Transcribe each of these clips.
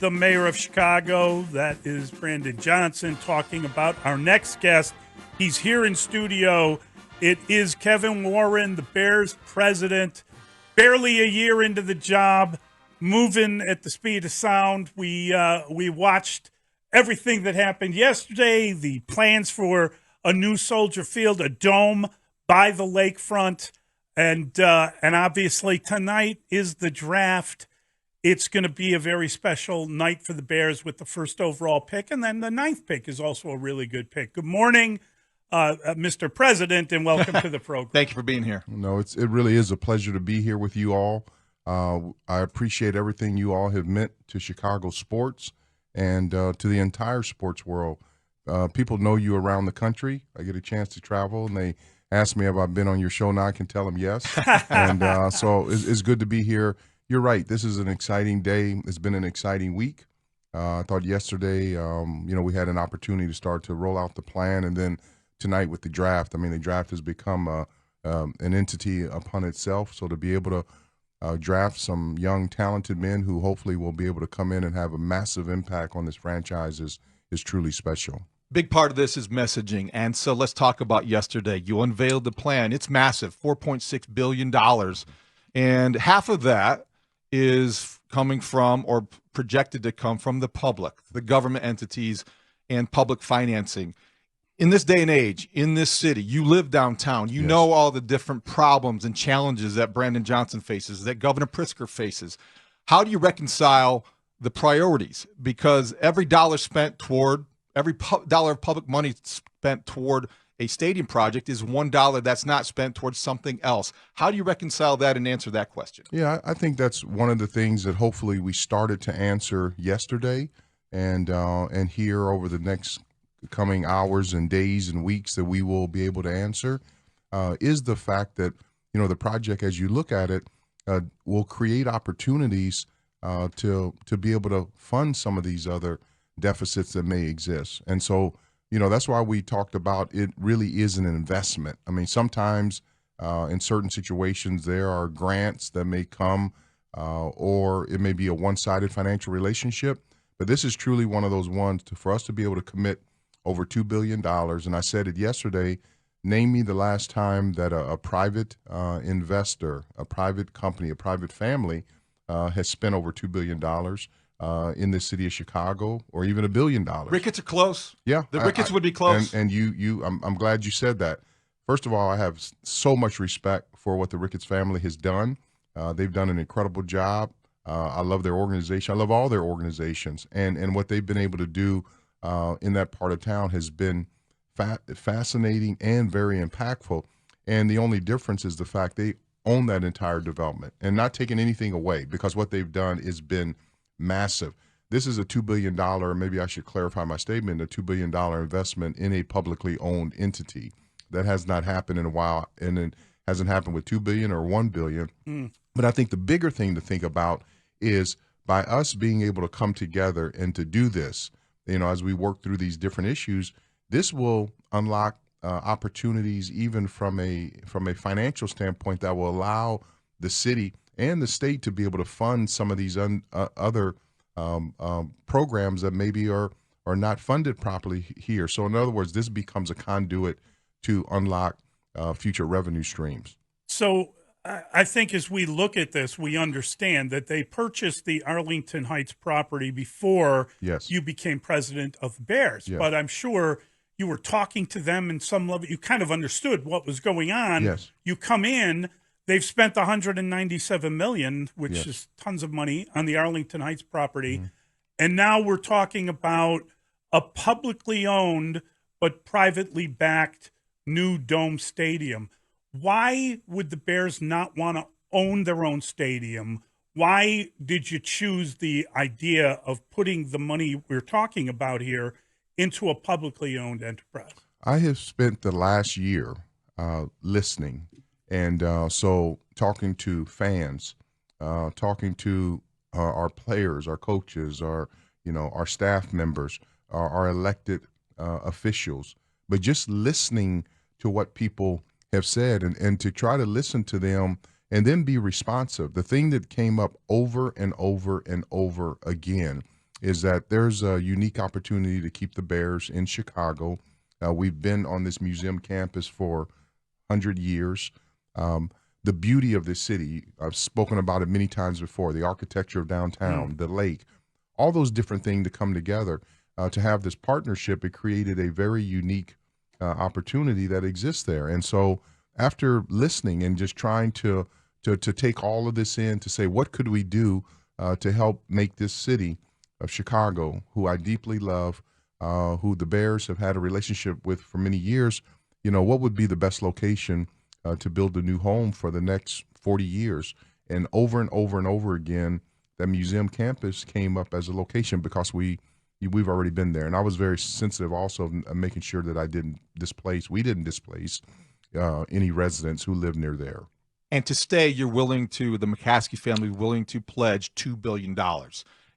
the mayor of Chicago. That is Brandon Johnson talking about our next guest. He's here in studio. It is Kevin Warren, the Bears president, barely a year into the job, moving at the speed of sound. We watched everything that happened yesterday, the plans for a new Soldier Field, a dome by the lakefront, and obviously tonight is the draft. It's going to be a very special night for the Bears with the first overall pick, and then the 9th pick is also a really good pick. Good morning, Mr. President, and welcome to the program. Thank you for being here. No, it really is a pleasure to be here with you all. I appreciate everything you all have meant to Chicago sports and to the entire sports world. People know you around the country. I get a chance to travel, and they ask me if I've been on your show. Now I can tell them yes. And so it's good to be here. You're right. This is an exciting day. It's been an exciting week. I thought yesterday, we had an opportunity to start to roll out the plan, and then tonight with the draft. I mean, the draft has become an entity upon itself. So to be able to draft some young, talented men who hopefully will be able to come in and have a massive impact on this franchise is truly special. Big part of this is messaging. And so let's talk about yesterday. You unveiled the plan. It's massive, $4.6 billion. And half of that is coming from or projected to come from the public, the government entities, and public financing. In this day and age, in this city, you live downtown, you know all the different problems and challenges that Brandon Johnson faces, that Governor Pritzker faces. How do you reconcile the priorities? Because every dollar of public money spent toward a stadium project is $1 that's not spent towards something else. How do you reconcile that and answer that question? Yeah, I think that's one of the things that hopefully we started to answer yesterday, and here over the next coming hours and days and weeks that we will be able to answer is the fact that the project, as you look at it, will create opportunities to be able to fund some of these other deficits that may exist. And so that's why we talked about it really is an investment. I mean, sometimes in certain situations there are grants that may come or it may be a one-sided financial relationship, but this is truly one of those ones for us to be able to commit over $2 billion. And I said it yesterday, name me the last time that a private investor, a private company, a private family has spent over $2 billion in the city of Chicago, or even $1 billion. Ricketts are close. Yeah. The Ricketts would be close. And I'm glad you said that. First of all, I have so much respect for what the Ricketts family has done. They've done an incredible job. I love their organization. I love all their organizations. And what they've been able to do in that part of town has been fascinating and very impactful. And the only difference is the fact they own that entire development and not taking anything away, because what they've done has been massive. This is a $2 billion, maybe I should clarify my statement, a $2 billion investment in a publicly owned entity. That has not happened in a while, and it hasn't happened with $2 billion or $1 billion. But I think the bigger thing to think about is by us being able to come together and to do this, as we work through these different issues, this will unlock opportunities even from a financial standpoint that will allow the city and the state to be able to fund some of these other programs that maybe are not funded properly here. So in other words, this becomes a conduit to unlock future revenue streams. So I think as we look at this, we understand that they purchased the Arlington Heights property before you became president of the Bears. Yes. But I'm sure you were talking to them in some level. You kind of understood what was going on. Yes. You come in, they've spent $197 million, which is tons of money, on the Arlington Heights property. Mm-hmm. And now we're talking about a publicly owned but privately backed new dome stadium. Why would the Bears not want to own their own stadium? Why did you choose the idea of putting the money we're talking about here into a publicly owned enterprise? I have spent the last year listening, and so talking to fans, talking to our players, our coaches, our staff members, our elected officials, but just listening to what people have said and to try to listen to them and then be responsive. The thing that came up over and over and over again is that there's a unique opportunity to keep the Bears in Chicago. We've been on this museum campus for 100 years. The beauty of this city, I've spoken about it many times before, the architecture of downtown, the lake, all those different things to come together to have this partnership. It created a very unique opportunity that exists there. And so after listening and just trying to take all of this in, to say, what could we do to help make this city of Chicago, who I deeply love, who the Bears have had a relationship with for many years, what would be the best location to build a new home for the next 40 years? And over and over again, that museum campus came up as a location because we've already been there. And I was very sensitive also of making sure that we didn't displace any residents who live near there. And to stay, the McCaskey family willing to pledge $2 billion.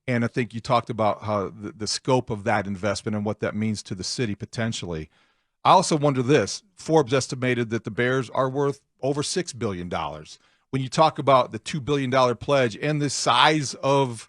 And I think you talked about how the scope of that investment and what that means to the city potentially. I also wonder this. Forbes estimated that the Bears are worth over $6 billion. When you talk about the $2 billion pledge and the size of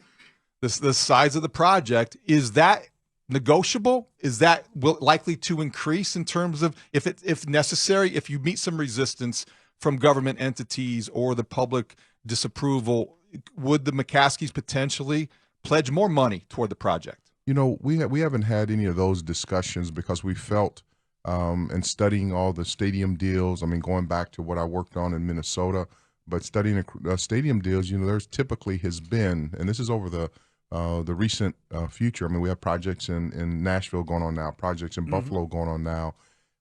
the project, is that negotiable? Is that likely to increase in terms of, if necessary, if you meet some resistance from government entities or the public disapproval, would the McCaskeys potentially pledge more money toward the project? We haven't had any of those discussions because we felt, and studying all the stadium deals, going back to what I worked on in Minnesota, but studying stadium deals, there's typically has been, and this is over the recent future. We have projects in Nashville going on now, projects in Buffalo going on now,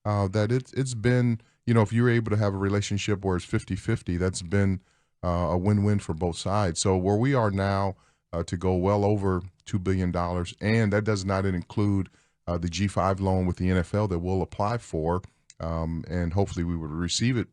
that it's been, if you're able to have a relationship where it's 50-50, that's been a win-win for both sides. So where we are now, to go well over $2 billion, and that does not include the G5 loan with the NFL that we'll apply for, and hopefully we would receive it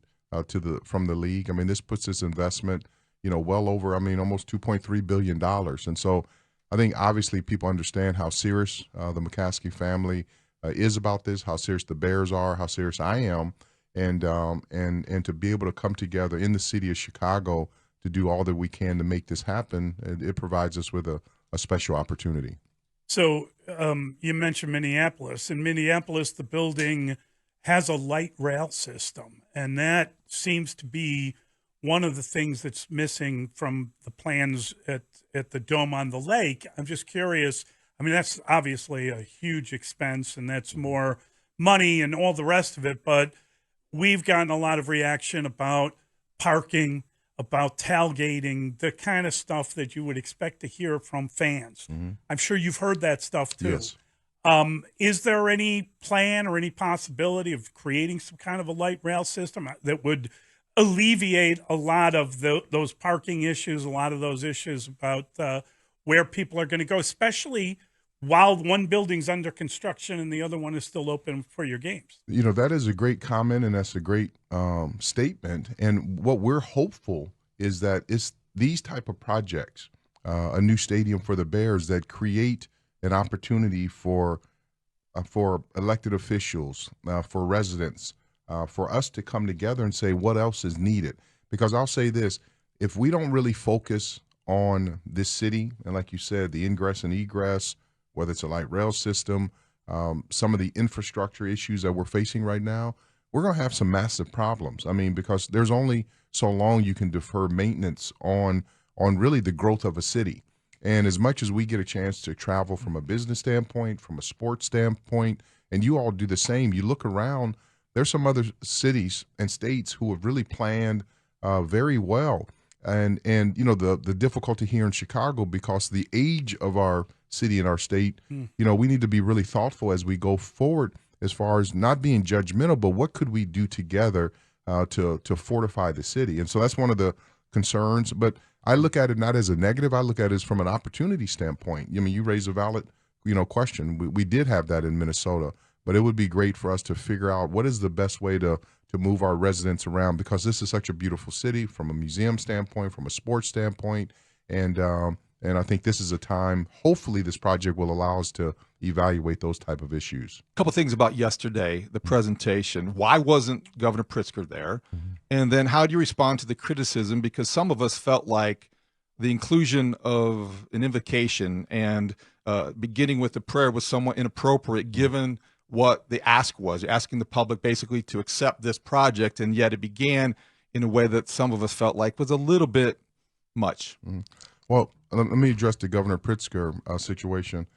from the league. This puts this investment, well over, almost $2.3 billion. And so I think obviously people understand how serious the McCaskey family is about this, how serious the Bears are, how serious I am, and to be able to come together in the city of Chicago to do all that we can to make this happen, it provides us with a special opportunity. So you mentioned Minneapolis. In Minneapolis, the building has a light rail system, and that seems to be one of the things that's missing from the plans at the Dome on the Lake. I'm just curious. That's obviously a huge expense, and that's more money and all the rest of it, but we've gotten a lot of reaction about parking, about tailgating, the kind of stuff that you would expect to hear from fans. I'm sure you've heard that stuff too. Yes. Is there any plan or any possibility of creating some kind of a light rail system that would alleviate a lot of those parking issues, a lot of those issues about where people are going to go, especially while one building's under construction and the other one is still open for your games? That is a great comment, and that's a great statement. And what we're hopeful is that it's these type of projects, a new stadium for the Bears, that create an opportunity for elected officials, for residents, for us to come together and say what else is needed. Because I'll say this, if we don't really focus on this city, and like you said, the ingress and egress, whether it's a light rail system, some of the infrastructure issues that we're facing right now, we're going to have some massive problems. Because there's only so long you can defer maintenance on really the growth of a city. And as much as we get a chance to travel from a business standpoint, from a sports standpoint, and you all do the same, you look around, there's some other cities and states who have really planned very well. And the difficulty here in Chicago, because the age of our city and our state, we need to be really thoughtful as we go forward, as far as not being judgmental, but what could we do together to fortify the city? And so that's one of the concerns. But I look at it not as a negative. I look at it as from an opportunity standpoint. You raise a valid, question. We did have that in Minnesota, but it would be great for us to figure out what is the best way to move our residents around, because this is such a beautiful city from a museum standpoint, from a sports standpoint, and I think this is a time, hopefully this project will allow us to evaluate those type of issues. A couple things about yesterday, the presentation. Why wasn't Governor Pritzker there? And then how do you respond to the criticism? Because some of us felt like the inclusion of an invocation and beginning with the prayer was somewhat inappropriate given what the ask was. You're asking the public basically to accept this project, and yet it began in a way that some of us felt like was a little bit much. Well, let me address the Governor Pritzker situation.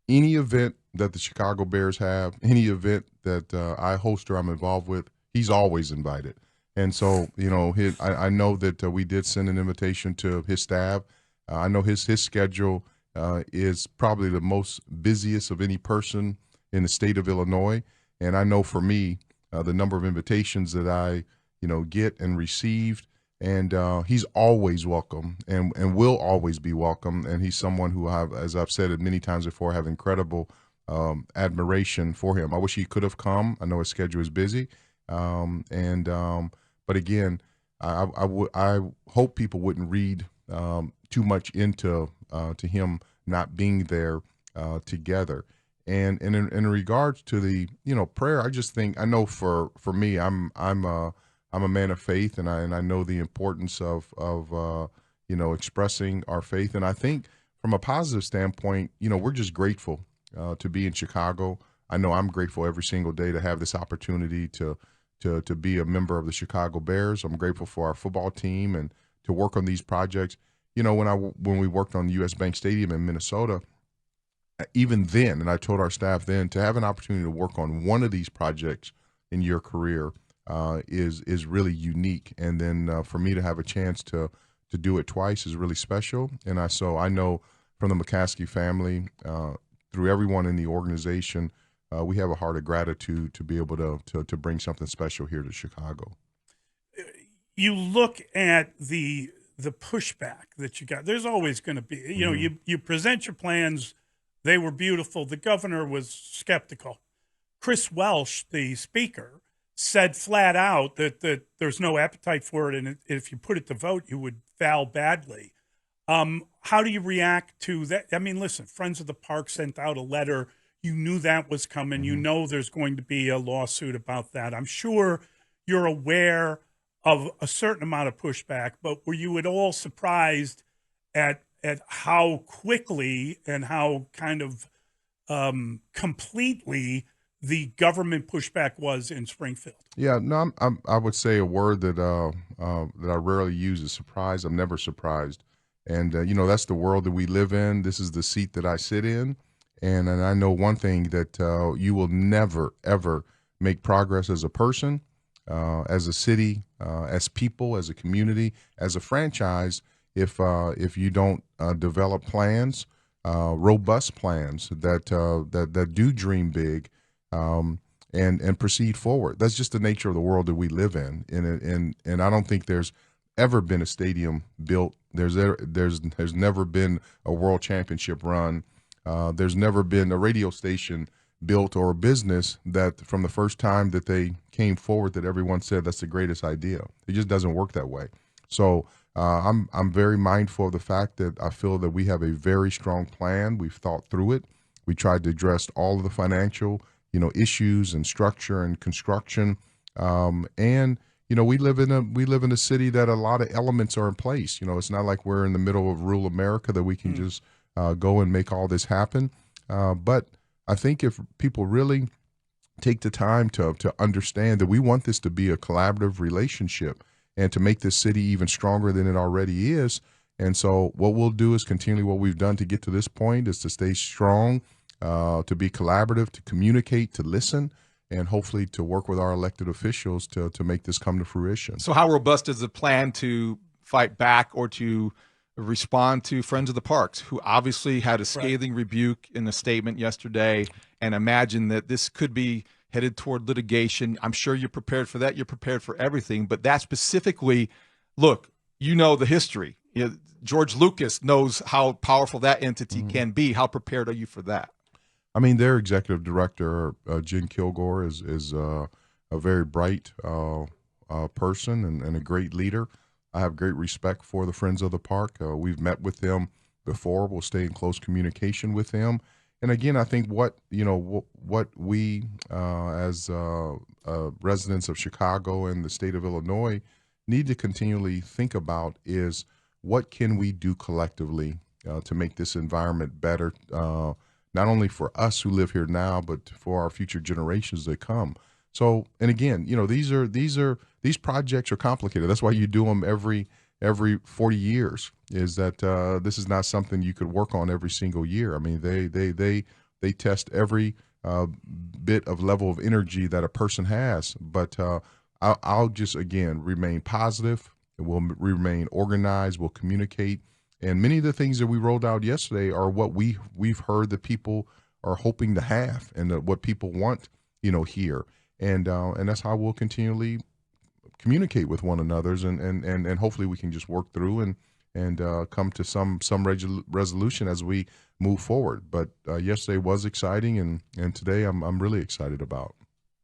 Any event that the Chicago Bears have, any event that I host or I'm involved with, he's always invited. And so, I know that we did send an invitation to his staff. I know his schedule is probably the most busiest of any person in the state of Illinois. And I know for me, the number of invitations that I, get and received, and he's always welcome and will always be welcome. And he's someone who as I've said it many times before, have incredible admiration for him. I wish he could have come. I know his schedule is busy. But again, I hope people wouldn't read too much into to him not being there together. And in regards to the prayer, I just think, I know for me, I'm a man of faith, and I know the importance of expressing our faith. And I think from a positive standpoint, we're just grateful to be in Chicago. I know I'm grateful every single day to have this opportunity to be a member of the Chicago Bears. I'm grateful for our football team and to work on these projects. When we worked on the U.S. Bank Stadium in Minnesota, even then, and I told our staff then, to have an opportunity to work on one of these projects in your career is really unique. And then for me to have a chance to do it twice is really special. And I know from the McCaskey family, through everyone in the organization, we have a heart of gratitude to be able to bring something special here to Chicago. You look at the pushback that you got. There's always going to be, you present your plans. They were beautiful. The governor was skeptical. Chris Welsh, the speaker, said flat out that there's no appetite for it, and if you put it to vote, you would fail badly. How do you react to that? I mean, listen, Friends of the Park sent out a letter. You knew that was coming. Mm-hmm. You know there's going to be a lawsuit about that. I'm sure you're aware of a certain amount of pushback, but were you at all surprised at how quickly and how kind of completely the government pushback was in Springfield? Yeah, no, I would say a word that I rarely use is surprise. I'm never surprised, and that's the world that we live in. This is the seat that I sit in, and I know one thing, that you will never ever make progress as a person, as a city, as people, as a community, as a franchise, if you don't develop plans, robust plans that do dream big, and proceed forward. That's just the nature of the world that we live in. And I don't think there's ever been a stadium built. There's never been a world championship run. There's never been a radio station built or a business that from the first time that they came forward that everyone said that's the greatest idea. It just doesn't work that way. So I'm very mindful of the fact that I feel that we have a very strong plan. We've thought through it. We tried to address all of the financial issues and structure and construction. And we live in a city that a lot of elements are in place. It's not like we're in the middle of rural America that we can just go and make all this happen. But I think if people really take the time to understand that we want this to be a collaborative relationship and to make this city even stronger than it already is. And so what we'll do is continue what we've done to get to this point, is to stay strong, to be collaborative, to communicate, to listen, and hopefully to work with our elected officials to make this come to fruition. So how robust is the plan to fight back or to respond to Friends of the Parks, who obviously had a scathing rebuke in a statement yesterday, and imagine that this could be headed toward litigation? I'm sure you're prepared for that. You're prepared for everything. But that specifically, look, the history. George Lucas knows how powerful that entity can be. How prepared are you for that? I mean, their executive director, Jen Kilgore, is a very bright person and a great leader. I have great respect for the Friends of the Park. We've met with them before. We'll stay in close communication with them. And again, I think what we as residents of Chicago and the state of Illinois need to continually think about is, what can we do collectively to make this environment better, not only for us who live here now, but for our future generations that come. So, and again, these projects are complicated. That's why you do them every 40 years. Is that this is not something you could work on every single year. I mean, they test every bit of level of energy that a person has. But I'll just again remain positive. We'll remain organized. We'll communicate. And many of the things that we rolled out yesterday are what we've heard that people are hoping to have, and what people want, here. And that's how we'll continually communicate with one another, and hopefully we can just work through and come to some resolution as we move forward. But yesterday was exciting, and today I'm really excited about.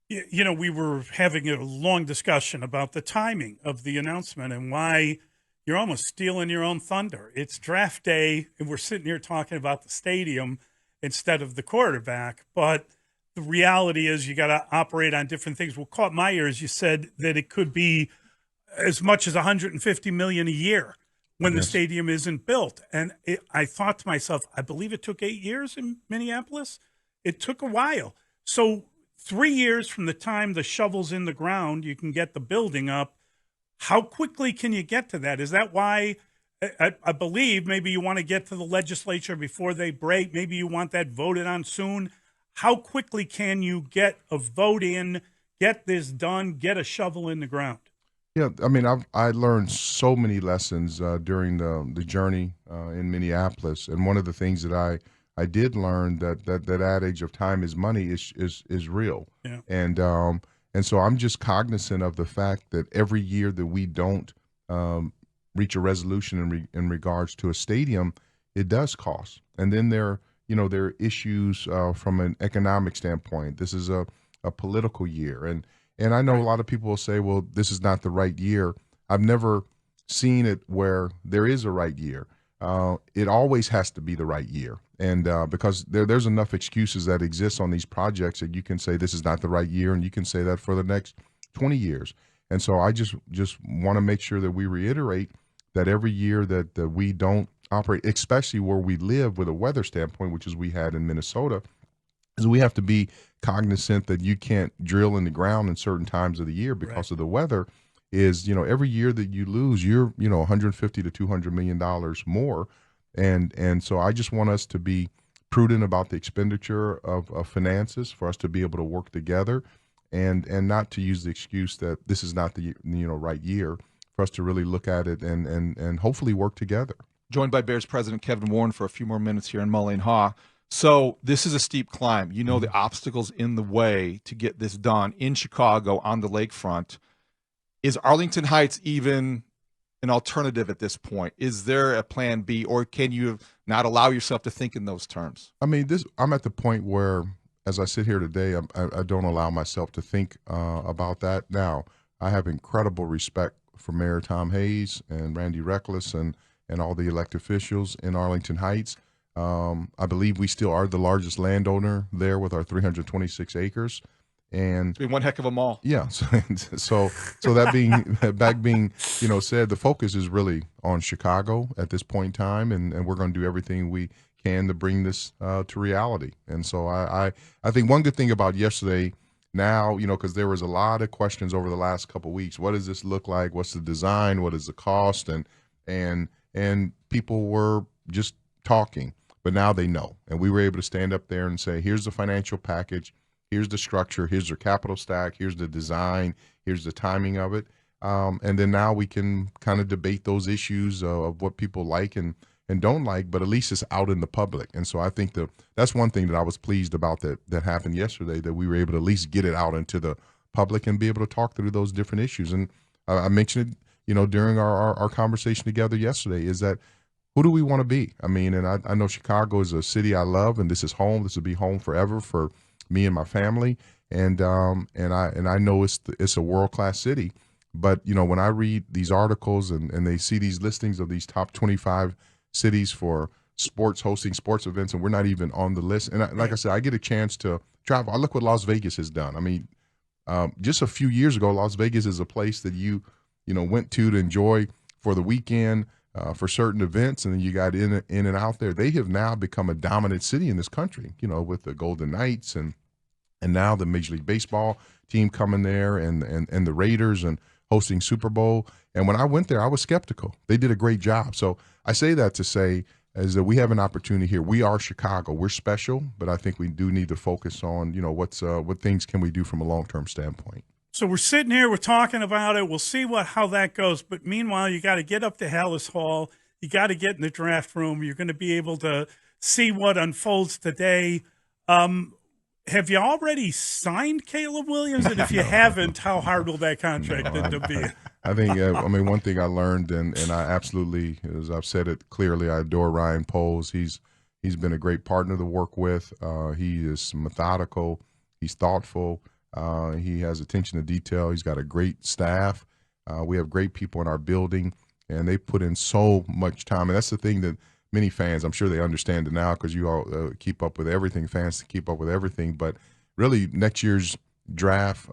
We were having a long discussion about the timing of the announcement and why you're almost stealing your own thunder. It's draft day, and we're sitting here talking about the stadium instead of the quarterback. But the reality is you got to operate on different things. What caught my ears, you said that it could be as much as $150 million a year when the stadium isn't built. And I thought to myself, I believe it took 8 years in Minneapolis. It took a while. So 3 years from the time the shovel's in the ground, you can get the building up. How quickly can you get to that? Is that why I believe maybe you want to get to the legislature before they break? Maybe you want that voted on soon. How quickly can you get a vote in, get this done, get a shovel in the ground? Yeah, I mean, I learned so many lessons during the journey in Minneapolis, and one of the things that I did learn that adage of time is money is real. Yeah. And so I'm just cognizant of the fact that every year that we don't reach a resolution in regards to a stadium, it does cost. And then there are issues from an economic standpoint. This is a political year, and I know a lot of people will say, well, this is not the right year. I've never seen it where there is a right year. It always has to be the right year. And because there's enough excuses that exist on these projects that you can say this is not the right year, and you can say that for the next 20 years. And so I just want to make sure that we reiterate that every year that we don't operate, especially where we live with a weather standpoint, which is we had in Minnesota, is we have to be cognizant that you can't drill in the ground in certain times of the year because of the weather. Is every year that you lose, you're 150 to $200 million more. And so I just want us to be prudent about the expenditure of finances for us to be able to work together, and not to use the excuse that this is not the right year, for us to really look at it and hopefully work together. Joined by Bears President Kevin Warren for a few more minutes here in Mully and Haugh. So this is a steep climb. The obstacles in the way to get this done in Chicago on the lakefront. Is Arlington Heights even an alternative at this point? Is there a plan B, or can you not allow yourself to think in those terms? I mean, I'm at the point where, as I sit here today, I don't allow myself to think about that. Now, I have incredible respect for Mayor Tom Hayes and Randy Reckless and all the elected officials in Arlington Heights. I believe we still are the largest landowner there with our 326 acres. And it's been one heck of a mall. Yeah. So that being said, the focus is really on Chicago at this point in time, and we're going to do everything we can to bring this to reality. And so I think one good thing about yesterday now, because there was a lot of questions over the last couple of weeks. What does this look like? What's the design? What is the cost? And people were just talking, but now they know. And we were able to stand up there and say, here's the financial package. Here's the structure, here's your capital stack, here's the design, here's the timing of it. And then now we can kind of debate those issues of what people like and don't like, but at least it's out in the public. And so I think that's one thing that I was pleased about that happened yesterday, that we were able to at least get it out into the public and be able to talk through those different issues. And I mentioned it, during our conversation together yesterday, is that who do we want to be? I mean, and I know Chicago is a city I love, and this is home. This will be home forever for me and my family, and I know it's a world-class city. But when I read these articles and they see these listings of these top 25 cities for hosting sports events, and we're not even on the list. And like I said, I get a chance to travel. I look what Las Vegas has done. I mean, just a few years ago, Las Vegas is a place that you went to enjoy for the weekend. for certain events, and then you got in and out there. They have now become a dominant city in this country, with the Golden Knights and now the Major League Baseball team coming there and the Raiders and hosting Super Bowl. And when I went there, I was skeptical. They did a great job. So I say that to say is that we have an opportunity here. We are Chicago. We're special, but I think we do need to focus on, what things can we do from a long-term standpoint. So we're sitting here, we're talking about it. We'll see how that goes. But meanwhile, you got to get up to Hallis Hall. You got to get in the draft room. You're going to be able to see what unfolds today. Have you already signed Caleb Williams? And if you haven't, how hard will that contract end up being? I think, one thing I learned, and I absolutely, as I've said it clearly, I adore Ryan Poles. He's been a great partner to work with. He is methodical. He's thoughtful. He has attention to detail. He's got a great staff. We have great people in our building, and they put in so much time. And that's the thing that many fans, I'm sure they understand it now because you all keep up with everything. Fans keep up with everything. But really, next year's draft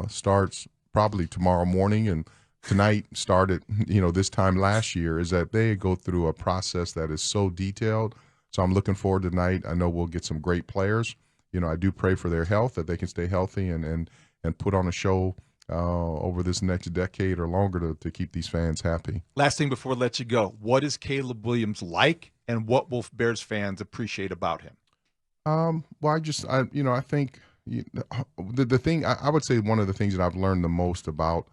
starts probably tomorrow morning, and tonight started, this time last year, is that they go through a process that is so detailed. So I'm looking forward to tonight. I know we'll get some great players. I do pray for their health, that they can stay healthy and put on a show over this next decade or longer to keep these fans happy. Last thing before I let you go, what is Caleb Williams like, and what will Bears fans appreciate about him? Well, I think the thing, I would say one of the things that I've learned the most about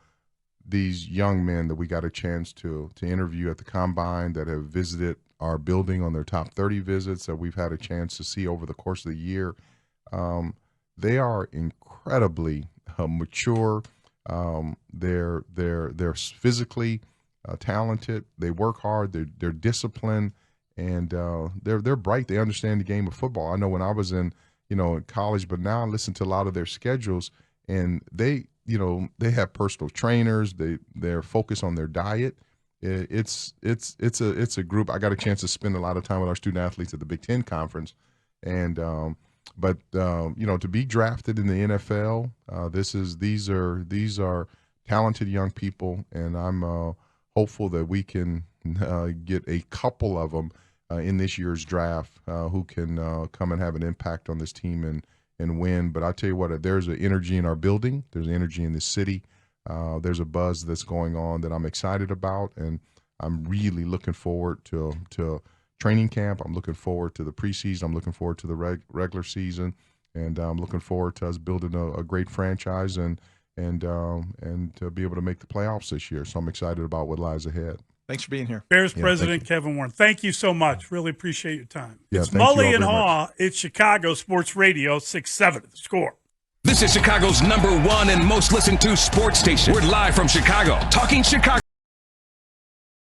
these young men that we got a chance to interview at the Combine, that have visited our building on their top 30 visits, that we've had a chance to see over the course of the year. They are incredibly mature. They're physically talented. They work hard. They're disciplined, and they're bright. They understand the game of football. I know when I was in college, but now I listen to a lot of their schedules, and they have personal trainers. They're focused on their diet. It's a group. I got a chance to spend a lot of time with our student athletes at the Big Ten Conference, and to be drafted in the NFL, these are talented young people, and I'm hopeful that we can get a couple of them in this year's draft who can come and have an impact on this team and win. But I tell you what, there's an energy in our building. There's energy in this city. There's a buzz that's going on that I'm excited about, and I'm really looking forward to training camp. I'm looking forward to the preseason. I'm looking forward to the regular season, and I'm looking forward to us building a great franchise and to be able to make the playoffs this year. So I'm excited about what lies ahead. Thanks for being here. Bears President Kevin Warren, thank you so much. Really appreciate your time. Yeah, it's Mully and Haugh. It's Chicago Sports Radio 670 The Score. This is Chicago's #1 and most listened to sports station. We're live from Chicago, talking Chicago.